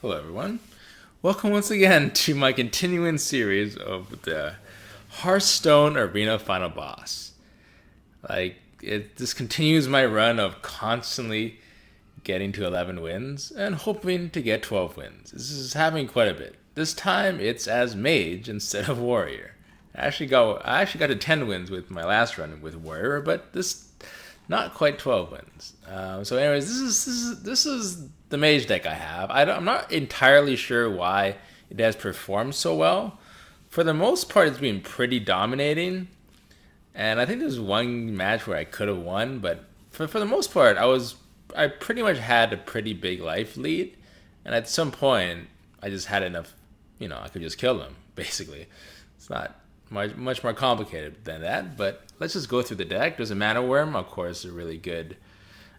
Hello, everyone. Welcome once again to my continuing series of the Hearthstone Arena Final Boss. This continues my run of constantly getting to 11 wins and hoping to get 12 wins. This is happening quite a bit. This time it's as Mage instead of Warrior. I actually got to 10 wins with my last run with Warrior, but this not quite 12 wins. Anyways, this is the Mage deck I have. I'm not entirely sure why it has performed so well. For the most part, it's been pretty dominating, and I think there's one match where I could have won, but for the most part, I pretty much had a pretty big life lead, and at some point, I just had enough. I could just kill them basically. It's not much more complicated than that, but let's just go through the deck. There's a Mana Worm, of course, a really good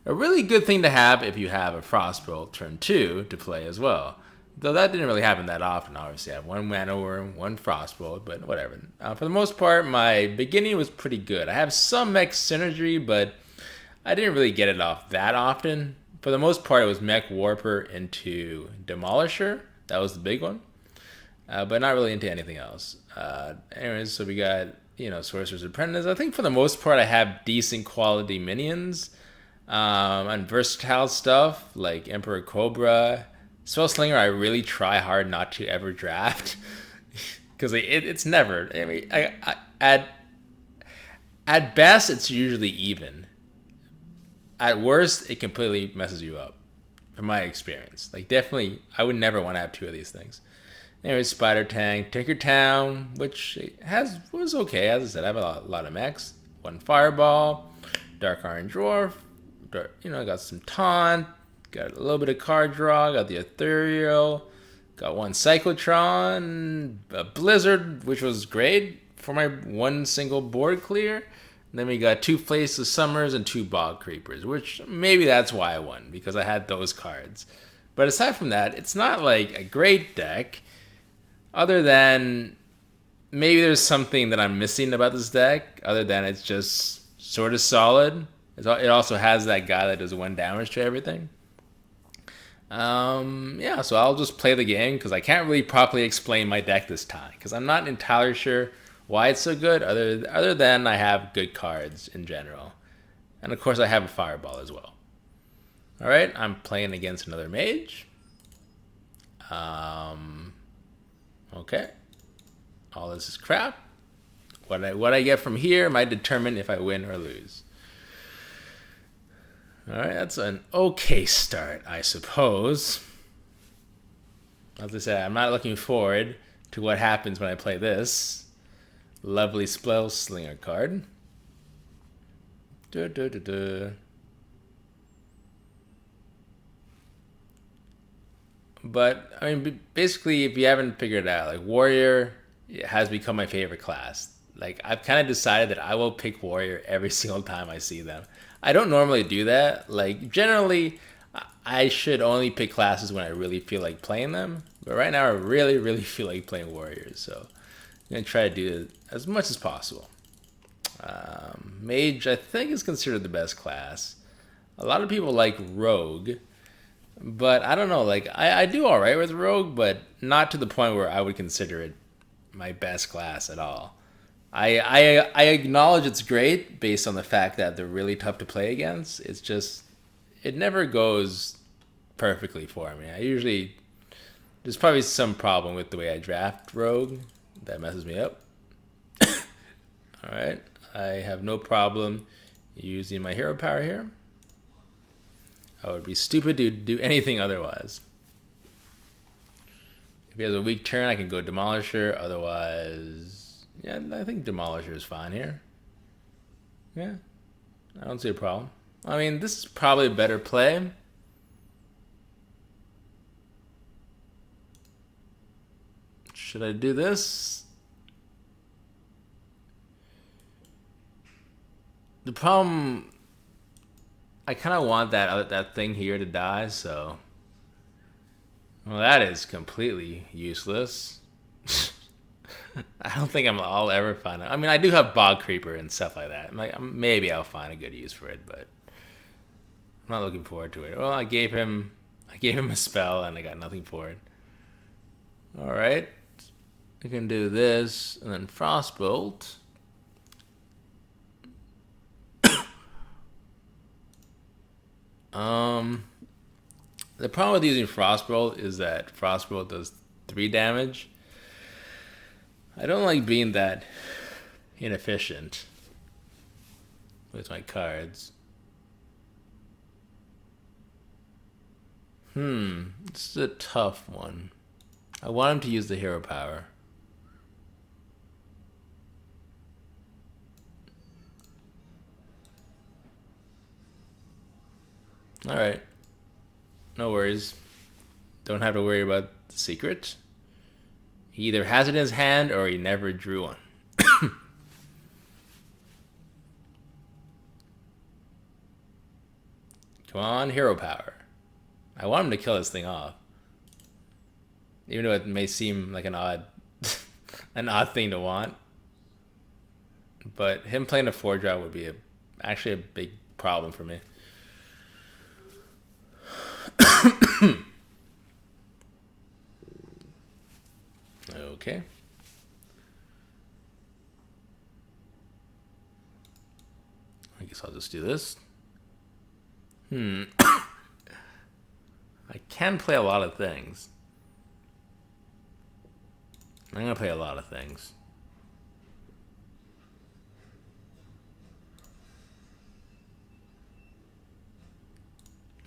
thing to have if you have a Frostbolt turn 2 to play as well. Though that didn't really happen that often. Obviously, I have one Mana Worm, one Frostbolt, but whatever. For the most part, my beginning was pretty good. I have some mech synergy, but I didn't really get it off that often. For the most part, it was Mech Warper into Demolisher. That was the big one. But not really into anything else. Anyways, so we got, Sorcerer's Apprentice. I think for the most part, I have decent quality minions. And versatile stuff like Emperor Cobra. Spellslinger, I really try hard not to ever draft. Because it's never. I mean, at best, it's usually even. At worst, it completely messes you up. From my experience. Definitely, I would never want to have two of these things. Anyways, Spider Tank, Tinkertown, which was okay. As I said, I have a lot of mechs. One Fireball, Dark Orange Dwarf. I got some Taunt, got a little bit of card draw, got the Ethereal, got one Cyclotron, a Blizzard, which was great for my one single board clear. And then we got two Faceless Summers and two Bog Creepers, which maybe that's why I won, because I had those cards. But aside from that, it's not like a great deck. Other than maybe there's something that I'm missing about this deck, other than it's just sort of solid. It also has that guy that does 1 damage to everything. Yeah, so I'll just play the game because I can't really properly explain my deck this time because I'm not entirely sure why it's so good, other than I have good cards in general. And of course, I have a Fireball as well. All right, I'm playing against another Mage. Okay. All this is crap. What I get from here might determine if I win or lose. Alright, that's an okay start, I suppose. As I said, I'm not looking forward to what happens when I play this lovely Spellslinger card. But, I mean, basically, if you haven't figured it out, Warrior has become my favorite class. I've kind of decided that I will pick Warrior every single time I see them. I don't normally do that. Generally, I should only pick classes when I really feel like playing them. But right now, I really, really feel like playing Warriors. So, I'm going to try to do it as much as possible. Mage, I think, is considered the best class. A lot of people like Rogue. But I don't know, I do alright with Rogue, but not to the point where I would consider it my best class at all. I acknowledge it's great based on the fact that they're really tough to play against. It's just, it never goes perfectly for me. There's probably some problem with the way I draft Rogue that messes me up. Alright, I have no problem using my hero power here. I would be stupid to do anything otherwise. If he has a weak turn, I can go Demolisher. Otherwise, yeah, I think Demolisher is fine here. Yeah, I don't see a problem. I mean, this is probably a better play. Should I do this? The problem, I kind of want that thing here to die, so... Well, that is completely useless. I don't think I'll ever find it. I mean, I do have Bog Creeper and stuff like that. Maybe I'll find a good use for it, but I'm not looking forward to it. Well, I gave him I gave him a spell and I got nothing for it. Alright. I can do this and then Frostbolt. The problem with using Frostbolt is that Frostbolt does 3 damage. I don't like being that inefficient with my cards. This is a tough one. I want him to use the hero power. Alright. No worries. Don't have to worry about the secret. He either has it in his hand or he never drew one. Come on, hero power. I want him to kill this thing off. Even though it may seem like an odd thing to want. But him playing a 4-drop would be actually a big problem for me. Okay. I guess I'll just do this. I can play a lot of things. I'm gonna play a lot of things.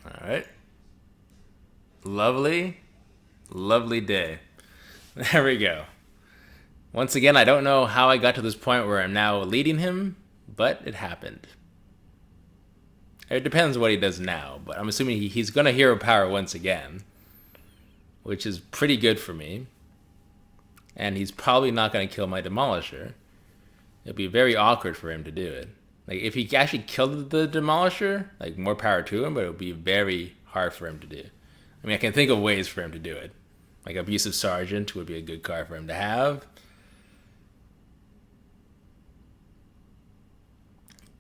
Alright. Lovely day. There we go. Once again, I don't know how I got to this point where I'm now leading him, but it happened. It depends what he does now, but I'm assuming he's going to hero power once again, which is pretty good for me. And he's probably not going to kill my Demolisher. It'll be very awkward for him to do it. Like, if he actually killed the Demolisher, like, more power to him, but it would be very hard for him to do. I mean, I can think of ways for him to do it. Like, Abusive Sergeant would be a good card for him to have.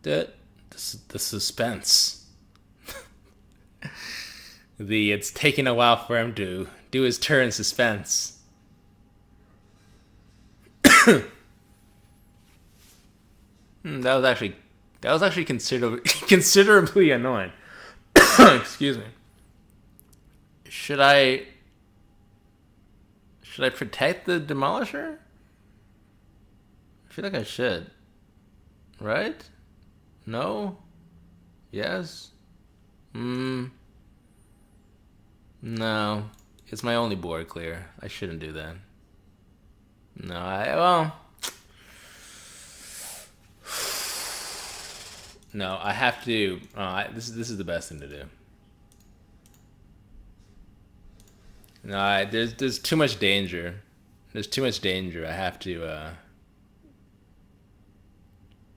The suspense. It's taking a while for him to do his turn suspense. That was actually considerably annoying. Excuse me. Should I protect the Demolisher? I feel like I should. Right? No? Yes? No. It's my only board clear. I shouldn't do that. No, no, I have to. This is the best thing to do. No, there's too much danger. There's too much danger. I have to.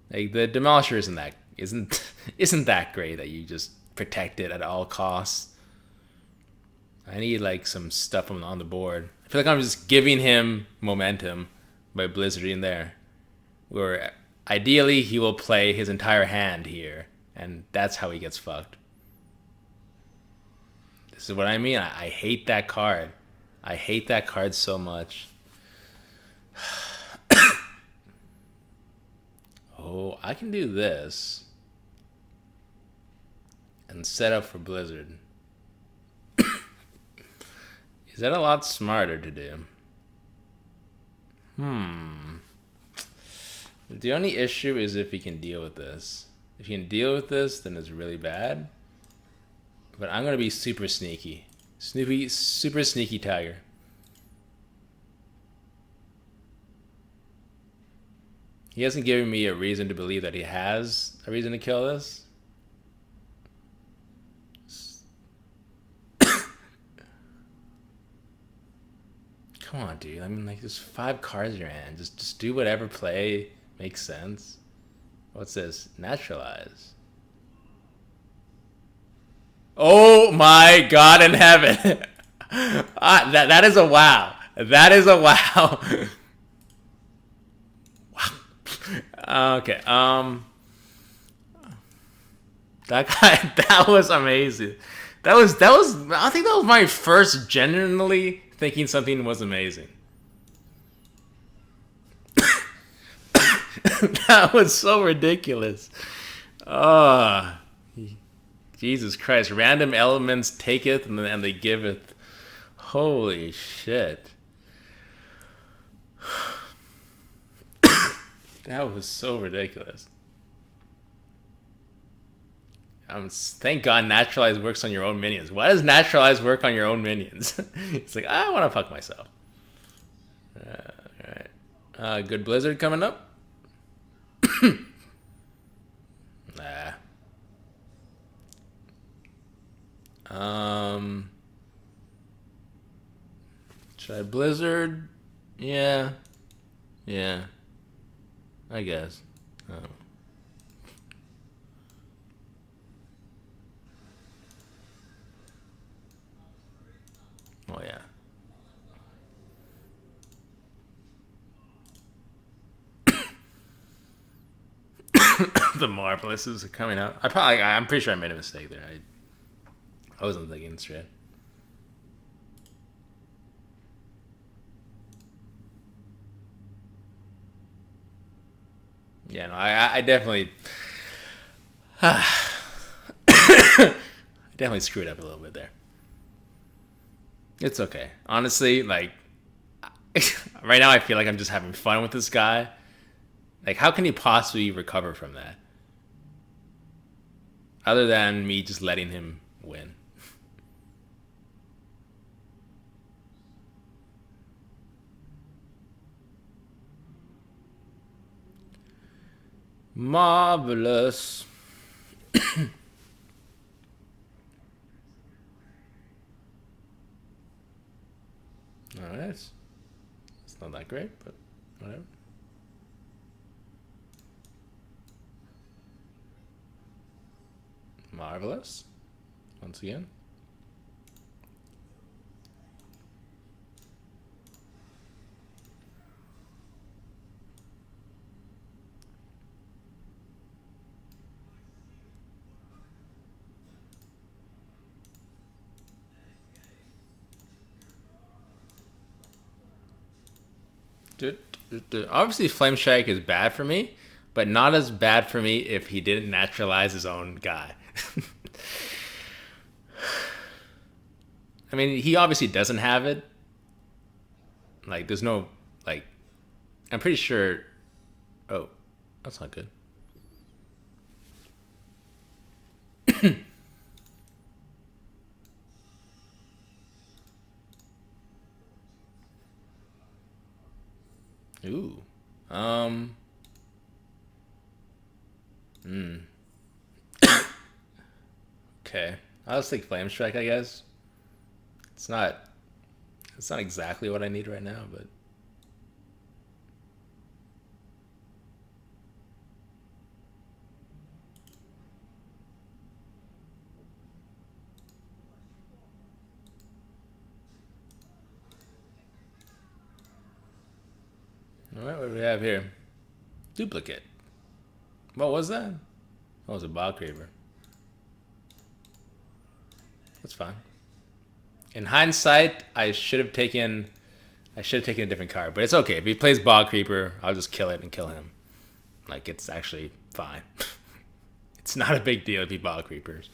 Like, the Demolisher isn't that great that you just protect it at all costs. I need like some stuff on the board. I feel like I'm just giving him momentum by blizzarding there. Where ideally he will play his entire hand here, and that's how he gets fucked. This is what I mean. I hate that card. I hate that card so much. Oh, I can do this and set up for Blizzard. Is that a lot smarter to do? The only issue is if he can deal with this. If he can deal with this, then it's really bad. But I'm going to be super sneaky. Super sneaky tiger. He hasn't given me a reason to believe that he has a reason to kill this. Come on, dude. I mean, like, there's 5 cards in your hand. Just do whatever play makes sense. What's this? Naturalize. Oh my God in heaven. That is a wow. That is a wow. Okay. That guy, that was amazing. I think that was my first genuinely thinking something was amazing. That was so ridiculous. Ah, Jesus Christ. Random elements taketh and they giveth. Holy shit. That was so ridiculous. Thank God Naturalize works on your own minions. Why does Naturalize work on your own minions? It's like, I want to fuck myself. Alright. Good Blizzard coming up. Nah. Should I Blizzard? Yeah. Yeah. I guess. Oh yeah. The Marvelouses are coming out. I'm pretty sure I made a mistake there. I wasn't thinking straight. Yeah, no, I definitely, definitely screwed up a little bit there. It's okay. Honestly, like, right now I feel like I'm just having fun with this guy. Like, how can he possibly recover from that? Other than me just letting him win. Marvelous. Alright. It's not that great, but whatever. Marvelous. Once again. Obviously, Flame Strike is bad for me, but not as bad for me if he didn't naturalize his own guy. I mean, he obviously doesn't have it. Like, there's no, like, I'm pretty sure. Oh, that's not good. Ooh. Okay. I'll just take Flame Strike, I guess. It's not exactly what I need right now, but alright, what do we have here? Duplicate. What was that? Oh, it was a Bog Creeper. That's fine. In hindsight, I should have taken a different card, but it's okay. If he plays Bog Creeper, I'll just kill it and kill him. Like, it's actually fine. It's not a big deal if he Bog Creepers.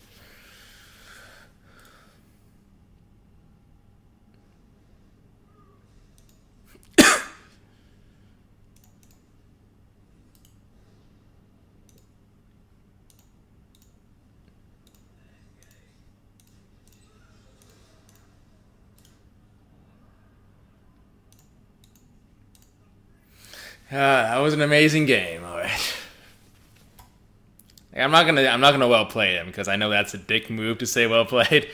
That was an amazing game. All right. I'm not gonna well play him because I know that's a dick move to say well played.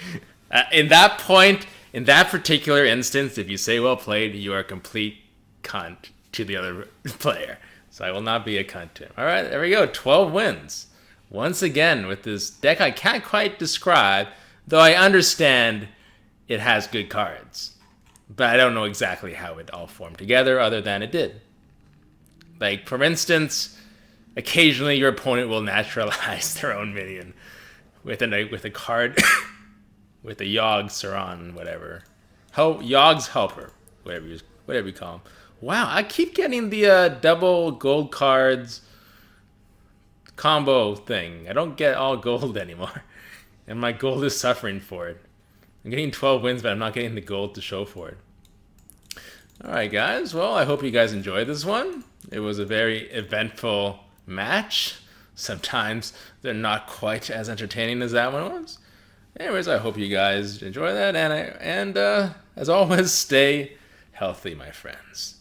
In that point, in that particular instance, if you say well played, you are a complete cunt to the other player. So I will not be a cunt to him. All right, there we go. 12 wins. Once again with this deck I can't quite describe, though I understand it has good cards, but I don't know exactly how it all formed together other than it did. Like, for instance, occasionally your opponent will naturalize their own minion with a card with the YOGG Saran, whatever. YOGG's helper, whatever you call him. Wow, I keep getting the double gold cards combo thing. I don't get all gold anymore, and my gold is suffering for it. I'm getting 12 wins, but I'm not getting the gold to show for it. Alright guys, well I hope you guys enjoyed this one. It was a very eventful match. Sometimes they're not quite as entertaining as that one was. Anyways, I hope you guys enjoy that, and as always, stay healthy, my friends.